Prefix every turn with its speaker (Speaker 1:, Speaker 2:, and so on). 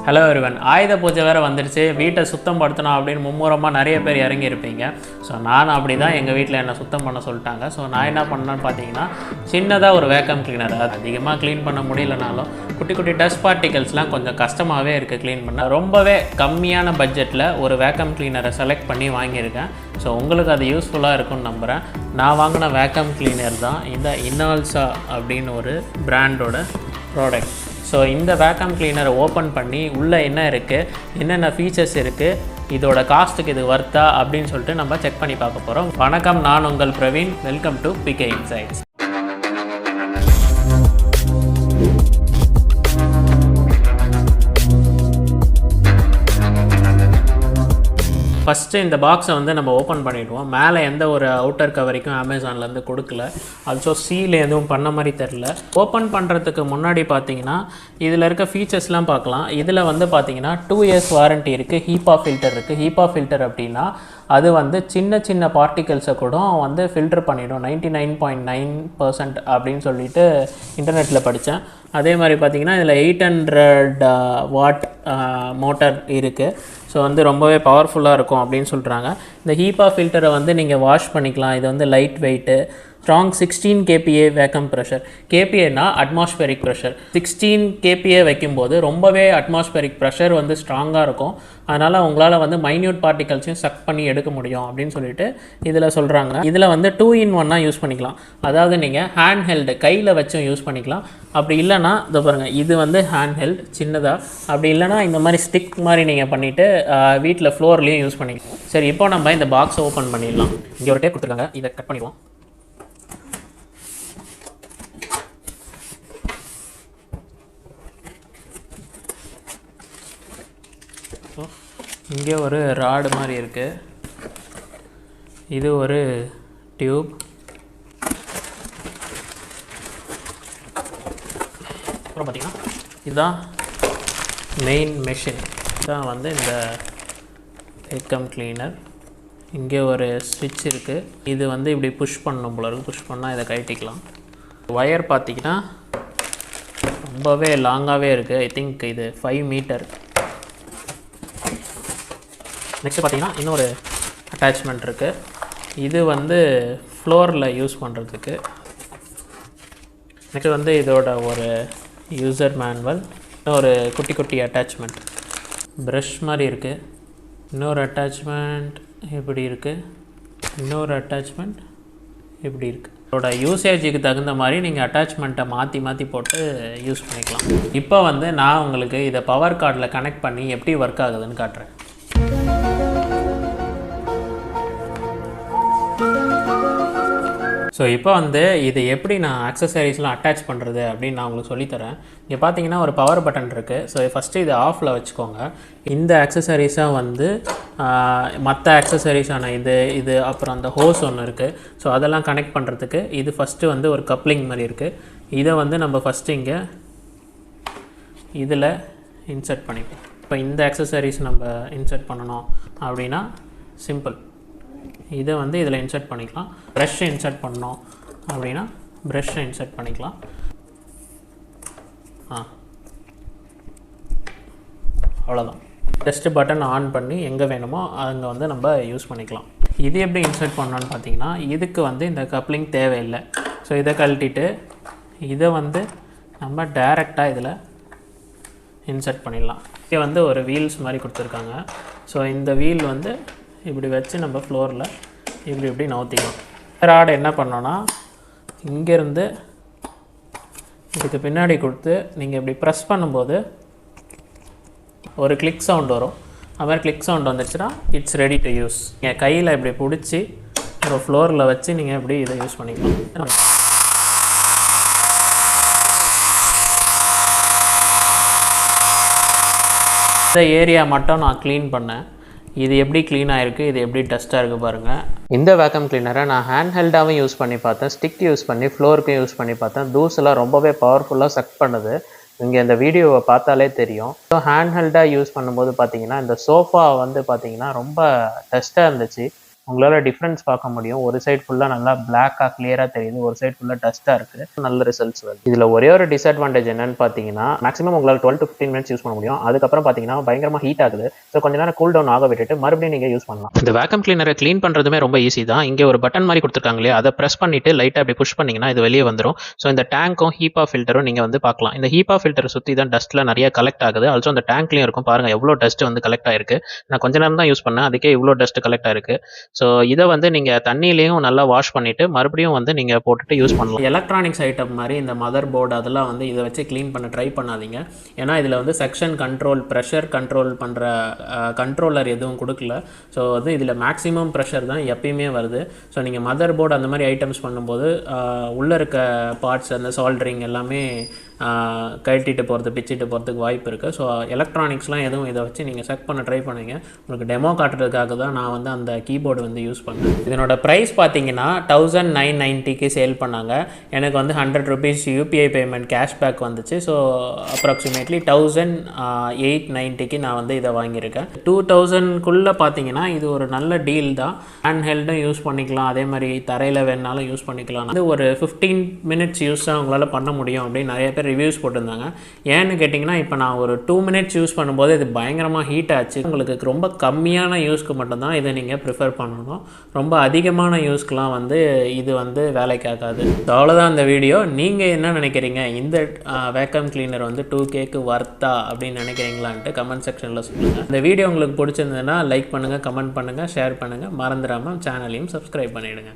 Speaker 1: Hello everyone, ஆயுத பூஜை வேறு வந்துடுச்சு. வீட்டை சுத்தம் படுத்தணும் அப்படின்னு மும்முரமாக நிறைய பேர் இறங்கியிருப்பீங்க. ஸோ நான் அப்படி தான் எங்கள் வீட்டில் என்னை சுத்தம் பண்ண சொல்லிட்டாங்க. ஸோ நான் என்ன பண்ணேன்னு பார்த்தீங்கன்னா, சின்னதாக ஒரு வேக்கம் கிளீனர், அது அதிகமாக க்ளீன் பண்ண முடியலனாலும் குட்டி குட்டி டஸ்ட் பார்ட்டிகல்ஸ்லாம் கொஞ்சம் கஷ்டமாகவே இருக்குது க்ளீன் பண்ண. ரொம்பவே கம்மியான பட்ஜெட்டில் ஒரு வேக்கம் கிளீனரை செலக்ட் பண்ணி வாங்கியிருக்கேன். ஸோ உங்களுக்கு அது யூஸ்ஃபுல்லாக இருக்கும்னு நம்புகிறேன். நான் வாங்கின வேக்கம் கிளீனர் தான் இந்த இனால்சா அப்படின்னு ஒரு பிராண்டோட ப்ராடக்ட். ஸோ இந்த வேக்கம் கிளீனரை ஓப்பன் பண்ணி உள்ளே என்ன இருக்குது, என்னென்ன ஃபீச்சர்ஸ் இருக்குது, இதோட காஸ்ட்டுக்கு இது வர்த்தா அப்படின்னு சொல்லிட்டு நம்ம செக் பண்ணி பார்க்க போகிறோம். வணக்கம், நான் உங்கள் Praveen. Welcome to PK insights. First இந்த பாக்ஸை வந்து நம்ம ஓப்பன் பண்ணிவிடுவோம். மேலே எந்த ஒரு அவுட்டர் கவரிக்கும் அமேசான்லேருந்து கொடுக்கல. ஆல்சோ சீல் எதுவும் பண்ண மாதிரி தெரில. ஓப்பன் பண்ணுறதுக்கு முன்னாடி பார்த்தீங்கன்னா இதில் இருக்க ஃபீச்சர்ஸ்லாம் பார்க்கலாம். இதில் வந்து பார்த்தீங்கன்னா 2 years வாரண்ட்டி இருக்குது. HEPA ஃபில்டர் இருக்குது. HEPA ஃபில்டர் அப்படின்னா அது வந்து சின்ன சின்ன பார்ட்டிகல்ஸை கூட வந்து ஃபில்டர் பண்ணிவிடும். 99.9% அப்படின்னு சொல்லிட்டு இன்டர்நெட்டில் படித்தேன். அதே மாதிரி பார்த்திங்கன்னா இதில் 800 வாட் மோட்டர் இருக்குது. ஸோ வந்து ரொம்பவே பவர்ஃபுல்லாக இருக்கும் அப்படின்னு சொல்கிறாங்க. இந்த HEPA ஃபில்டரை வந்து நீங்கள் வாஷ் பண்ணிக்கலாம். இது வந்து light weight, strong 16 kPa vacuum pressure. கேபிஏனா அட்மாஸ்பெரிக் ப்ரெஷர். 16 kPa வைக்கும்போது ரொம்பவே அட்மாஸ்பெரிக் ப்ரெஷர் வந்து ஸ்ட்ராங்காக இருக்கும். அதனால் உங்களால் வந்து மைன்யூட் பார்ட்டிகல்ஸையும் சக் பண்ணி எடுக்க முடியும் அப்படின்னு சொல்லிட்டு இதில் சொல்கிறாங்க. இதில் வந்து 2-in-1 யூஸ் பண்ணிக்கலாம். அதாவது நீங்கள் ஹேண்ட் ஹெல்டு கையில் வச்சும் யூஸ் பண்ணிக்கலாம். அப்படி இல்லைனா இதை பாருங்கள், இது வந்து ஹேண்ட் ஹெல்ட் சின்னதாக. அப்படி இல்லைனா இந்த மாதிரி ஸ்டிக் மாதிரி நீங்கள் பண்ணிவிட்டு வீட்டில் ஃப்ளோர்லேயும் யூஸ் பண்ணிக்கலாம். சரி, இப்போ நம்ம இந்த பாக்ஸை ஓப்பன் பண்ணிடலாம். இங்கே ஒரு டேப் கொடுத்துருக்காங்க, இதை கட் பண்ணிடுவோம். இங்கே ஒரு ராடு மாதிரி இருக்குது. இது ஒரு டியூப். அப்புறம் பார்த்திங்கன்னா இதுதான் மெயின் மெஷின். இதுதான் வந்து இந்த வேக்கம் கிளீனர். இங்கே ஒரு ஸ்விட்ச் இருக்குது. இது வந்து இப்படி புஷ் பண்ணணும் போல இருக்குது. புஷ் பண்ணால் இதை கழட்டிக்கலாம். ஒயர் பார்த்திங்கன்னா ரொம்பவே லாங்காகவே இருக்குது. ஐ திங்க் இது 5 மீட்டர். நெக்ஸ்ட்டு பார்த்திங்கன்னா இன்னொரு அட்டாச்மெண்ட் இருக்குது. இது வந்து ஃப்ளோரில் யூஸ் பண்ணுறதுக்கு. நெக்ஸ்ட் வந்து இதோட ஒரு யூசர் மேனுவல். இன்னொரு குட்டி குட்டி அட்டாச்மெண்ட் ப்ரஷ் மாதிரி இருக்குது. இன்னொரு அட்டாச்மெண்ட் இப்படி இருக்குது. இன்னொரு அட்டாச்மெண்ட் இப்படி இருக்குது. இதோட யூசேஜுக்கு தகுந்த மாதிரி நீங்கள் அட்டாச்மெண்ட்டை மாற்றி மாற்றி போட்டு யூஸ் பண்ணிக்கலாம். இப்போ வந்து நான் உங்களுக்கு இதை பவர் கார்டில் கனெக்ட் பண்ணி எப்படி ஒர்க் ஆகுதுன்னு காட்டுறேன். ஸோ இப்போ வந்து இது எப்படி நான் அக்சசரிஸ்லாம் அட்டாச் பண்ணுறது அப்படின்னு நான் உங்களுக்கு சொல்லித்தரேன். இங்கே பார்த்தீங்கன்னா ஒரு பவர் பட்டன் இருக்குது. ஸோ ஃபஸ்ட்டு இது ஆஃபில் வச்சுக்கோங்க. இந்த அக்சசரிஸாக வந்து மற்ற அக்சசரிஸான இது அப்புறம் அந்த ஹோஸ் ஒன்று இருக்குது. ஸோ அதெல்லாம் கனெக்ட் பண்ணுறதுக்கு இது ஃபஸ்ட்டு வந்து ஒரு கப்ளிங் மாதிரி இருக்குது. இதை வந்து நம்ம ஃபஸ்ட்டு இங்கே இதில் இன்சர்ட் பண்ணிப்போம். இப்போ இந்த அக்சசரிஸ் நம்ம இன்சர்ட் பண்ணணும் அப்படின்னா சிம்பிள். இதை வந்து இதில் இன்சர்ட் பண்ணிக்கலாம். ப்ரஷ்ஷை இன்சர்ட் பண்ணோம் அப்படின்னா ப்ரஷ்ஷை இன்சர்ட் பண்ணிக்கலாம். அவ்வளோதான். ஜஸ்ட் பட்டன் ஆன் பண்ணி எங்கே வேணுமோ அங்கே வந்து நம்ம யூஸ் பண்ணிக்கலாம். இது எப்படி இன்சர்ட் பண்ணோன்னு பார்த்தீங்கன்னா இதுக்கு வந்து இந்த கப்ளிங் தேவையில்லை. ஸோ இதை கழட்டிட்டு இதை வந்து நம்ம டைரெக்டாக இதில் இன்சர்ட் பண்ணிடலாம். இங்கே வந்து ஒரு வீல்ஸ் மாதிரி கொடுத்துருக்காங்க. ஸோ இந்த வீல் வந்து இப்படி வச்சு நம்ம ஃப்ளோரில் இப்படி நவுத்திக்கலாம். ராடை என்ன பண்ணோன்னா இங்கேருந்து இதுக்கு பின்னாடி கொடுத்து நீங்கள் இப்படி ப்ரெஸ் பண்ணும்போது ஒரு கிளிக் சவுண்ட் வரும். அது மாதிரி கிளிக் சவுண்ட் வந்துச்சுன்னா இட்ஸ் ரெடி டு யூஸ். நீங்கள் கையில் இப்படி பிடிச்சி ஒரு ஃப்ளோரில் வச்சு நீங்கள் இப்படி இதை யூஸ் பண்ணிக்கலாம். இந்த ஏரியா மட்டும் நான் க்ளீன் பண்ணேன். இது எப்படி க்ளீனாக இருக்குது, இது எப்படி டஸ்ட்டாக இருக்குது பாருங்கள். இந்த வேக்கம் கிளீனரை நான் ஹேண்ட் ஹெல்டாகவும் யூஸ் பண்ணி பார்த்தேன், ஸ்டிக் யூஸ் பண்ணி ஃப்ளோருக்கும் யூஸ் பண்ணி பார்த்தேன். தூசெல்லாம் ரொம்பவே பவர்ஃபுல்லாக சக் பண்ணுது. இங்கே இந்த வீடியோவை பார்த்தாலே தெரியும். ஸோ ஹேண்ட் ஹெல்டாக யூஸ் பண்ணும்போது பார்த்தீங்கன்னா இந்த சோஃபா வந்து பார்த்தீங்கன்னா ரொம்ப டஸ்ட்டாக இருந்துச்சு. உங்களால் டிஃப்ரென்ஸ் பார்க்க முடியும். ஒரு சைடு ஃபுல்லாக நல்லா பிளாக்காக கிளியராக தெரியுது, ஒரு சைடு ஃபுல்லாக டஸ்ட்டாக இருக்குது. நல்ல ரிசல்ட்ஸ் வருது. இதில் ஒரே ஒரு டிஸ்அட்வான்டேஜ் என்னன்னு பார்த்தீங்கன்னா, மேக்ஸிமம் உங்களால் 12 to 15 மினிட்ஸ் யூஸ் பண்ண முடியும். அதுக்கப்புறம் பார்த்தீங்கன்னா பயங்கரமாக ஹீட் ஆகுது. ஸோ கொஞ்ச நேரம் கூல் டவுன் ஆக விட்டுட்டு மறுபடியும் நீங்கள் யூஸ் பண்ணலாம். இந்த வேக்கம் கிளீனரை க்ளீன் பண்ணுறதுமே ரொம்ப ஈஸி தான். இங்கே ஒரு பட்டன் மாதிரி கொடுத்துருக்காங்க இல்லையா, அதை ப்ரெஸ் பண்ணிட்டு லைட்டாக அப்படி புஷ் பண்ணிங்கன்னா இது வெளியே வந்துடும். ஸோ இந்த டேங்க்கும் HEPA ஃபில்டரும் நீங்கள் வந்து பார்க்கலாம். இந்த HEPA ஃபில்டரை சுற்றி தான் டஸ்ட்டில் நிறைய கலெக்ட் ஆகுது. ஆல்சோ அந்த டேங்க்லையும் இருக்கும். பாருங்கள் எவ்வளோ டஸ்ட் வந்து கலெக்ட் ஆயிருக்கு. நான் கொஞ்ச நேரம் தான் யூஸ் பண்ணேன், அதுக்கே இவ்வளோ டஸ்ட் கலெக்ட் ஆயிருக்கு. ஸோ இதை வந்து நீங்கள் தண்ணியிலையும் நல்லா வாஷ் பண்ணிவிட்டு மறுபடியும் வந்து நீங்கள் போட்டுட்டு யூஸ் பண்ணலாம். எலக்ட்ரானிக்ஸ் ஐட்டம் மாதிரி இந்த மதர் போர்டு அதெல்லாம் வந்து இதை வச்சு க்ளீன் பண்ண ட்ரை பண்ணாதீங்க. ஏன்னா இதில் வந்து செக்ஷன் கண்ட்ரோல், ப்ரெஷர் கண்ட்ரோல் பண்ணுற கண்ட்ரோலர் எதுவும் கொடுக்கல. ஸோ வந்து இதில் மேக்ஸிமம் ப்ரெஷர் தான் எப்பயுமே வருது. ஸோ நீங்கள் மதர் போர்டு அந்த மாதிரி ஐட்டம்ஸ் பண்ணும்போது உள்ளே இருக்க பார்ட்ஸ் அந்த சால்ட்ரிங் எல்லாமே கழட்டிட்டு போகிறது, பிச்சுட்டு போகிறதுக்கு வாய்ப்பு இருக்குது. ஸோ எலக்ட்ரானிக்ஸ்லாம் எதுவும் இதை வச்சு நீங்கள் செக் பண்ண ட்ரை பண்ணுங்க. உங்களுக்கு டெமோ காட்டுறதுக்காக தான் நான் வந்து அந்த கீபோர்டு வந்து யூஸ் பண்ணேன். இதனோட ப்ரைஸ் பார்த்தீங்கன்னா 1990க்கு சேல் பண்ணாங்க. எனக்கு வந்து 100 rupees UPI பேமெண்ட் கேஷ்பேக் வந்துச்சு. ஸோ அப்ராக்சிமேட்லி 1890க்கு நான் வந்து இதை வாங்கியிருக்கேன். 2000க்குள்ளே பார்த்தீங்கன்னா இது ஒரு நல்ல டீல் தான். ஹேண்ட் ஹெல்டும் யூஸ் பண்ணிக்கலாம், அதே மாதிரி தரையில் வேணாலும் யூஸ் பண்ணிக்கலாம். அது ஒரு 15 minutes யூஸ் தான் உங்களால் பண்ண முடியும் அப்படின்னு நிறைய பேர் ரிவ்யூஸ் போட்டிருந்தாங்க. ஏன்னு கேட்டிங்கன்னா இப்போ நான் ஒரு 2 minutes யூஸ் பண்ணும்போது இது பயங்கரமாக ஹீட் ஆச்சு. உங்களுக்கு ரொம்ப கம்மியான யூஸ்க்கு மட்டும்தான் இதை நீங்கள் ப்ரிஃபர் பண்ணணும். ரொம்ப அதிகமான யூஸ்க்கெலாம் வந்து இது வந்து வேலைக்கு ஆகாது. ஸோ அவ்வளோதான் இந்த வீடியோ. நீங்கள் என்ன நினைக்கிறீங்க, இந்த வேக்கம் கிளீனர் வந்து 2Kக்கு வர்த்தா அப்படின்னு நினைக்கிறீங்களான்ட்டு கமெண்ட் செக்ஷனில் சொல்லுங்கள். இந்த வீடியோ உங்களுக்கு பிடிச்சிருந்ததுன்னா லைக் பண்ணுங்கள், கமெண்ட் பண்ணுங்கள், ஷேர் பண்ணுங்கள். மறந்துடாமல் சேனலையும் சப்ஸ்கிரைப் பண்ணிவிடுங்க.